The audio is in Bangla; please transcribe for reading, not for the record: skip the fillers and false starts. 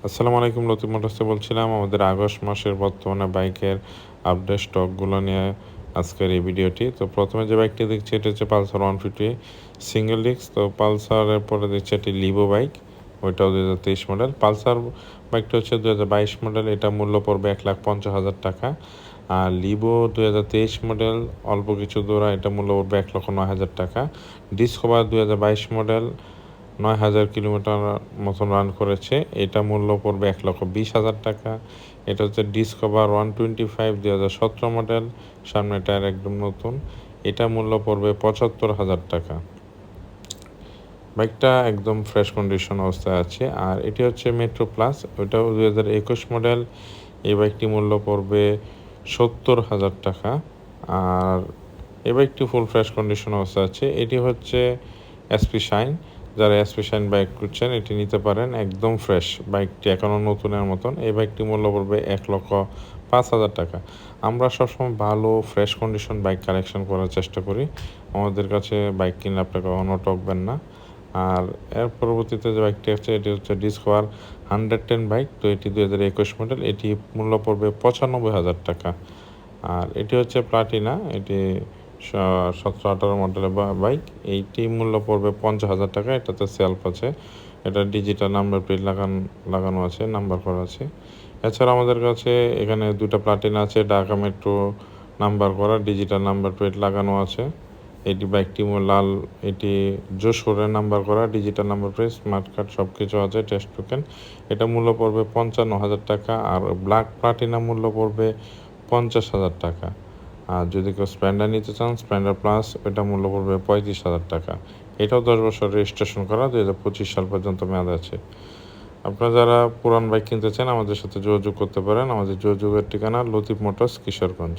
আসসালামু আলাইকুম, লতিফ মোটরসে বলছিলাম। আমাদের আগস্ট মাসের বর্তমানে বাইকের আপডেট স্টকগুলো নিয়ে আজকের এই ভিডিওটি। তো প্রথমে যে বাইকটি দেখছি এটা হচ্ছে পালসার 150 সিঙ্গেল ডিস্ক। তো পালসারের পরে দেখছি একটি লিভো বাইক, ওইটাও 2023 মডেল। পালসার বাইকটা হচ্ছে 2022 মডেল, এটা মূল্য পড়বে 1,50,000 টাকা। আর লিভো 2023 মডেল, অল্প কিছু দূরা, এটা মূল্য পড়বে 1,09,000 টাকা। ডিসকভার 2022 মডেল, 9,000 কিলোমিটার মতন রান করেছে, এটা মূল্য পড়বে 1,20,000 টাকা। এটা হচ্ছে ডিসকভার 125 2017 মডেল, সামনে টায়ার একদম নতুন, এটা মূল্য পড়বে 75,000 টাকা। বাইকটা একদম ফ্রেশ কন্ডিশন অবস্থায় আছে। আর এটি হচ্ছে মেট্রো প্লাস, ওইটাও 2021 মডেল, এই বাইকটি মূল্য পড়বে 70,000 টাকা। আর এই বাইকটি ফুল ফ্রেশ কন্ডিশন অবস্থায় আছে। এটি হচ্ছে এসপি শাইন, যারা এসপি শাইন বাইক খুঁজছেন এটি নিতে পারেন, একদম ফ্রেশ বাইকটি, এখনও নতুনের মতন। এই বাইকটি মূল্য পড়বে 1,05,000 টাকা। আমরা সবসময় ভালো ফ্রেশ কন্ডিশন বাইক কালেকশন করার চেষ্টা করি। আমাদের কাছে বাইক কিনলে আপনি কখনও ঠকবেন না। আর এর পরবর্তীতে যে বাইকটি আছে এটি হচ্ছে ডিসকভার 110 বাইক। তো এটি 2021 মডেল, এটি মূল্য পড়বে 95,000 টাকা। আর এটি হচ্ছে প্লাটিনা, এটি 17-18 মডেলের বাইক, এইটি মূল্য পড়বে 50,000 টাকা। এটাতে সেলফ আছে, এটা ডিজিটাল নাম্বার প্লেট লাগানো আছে, নাম্বার করা আছে। এছাড়া আমাদের কাছে এখানে দুটা প্লাটিনা আছে, ঢাকা মেট্রো নাম্বার করা, ডিজিটাল নাম্বার প্লেট লাগানো আছে। এটি বাইকটি লাল, এটি যশোরের নাম্বার করা, digital number plate, smart card সব কিছু আছে, টেস্ট টোকেন। এটা মূল্য পড়বে 55,000 টাকা। আর ব্ল্যাক প্লাটিনা মূল্য পড়বে 50,000 টাকা। আর যদি কেউ স্প্লেন্ডার নিতে চান, স্প্লেন্ডার প্লাস, এটা মূল্য পড়বে 35,000 টাকা। এটাও 10 বছর রেজিস্ট্রেশন করা, 2025 সাল পর্যন্ত মেয়াদ আছে। আপনারা যারা পুরান বাইক কিনতে চান আমাদের সাথে যোগাযোগ করতে পারেন। আমাদের যোগাযোগের ঠিকানা লতিফ মোটরস, কিশোরগঞ্জ।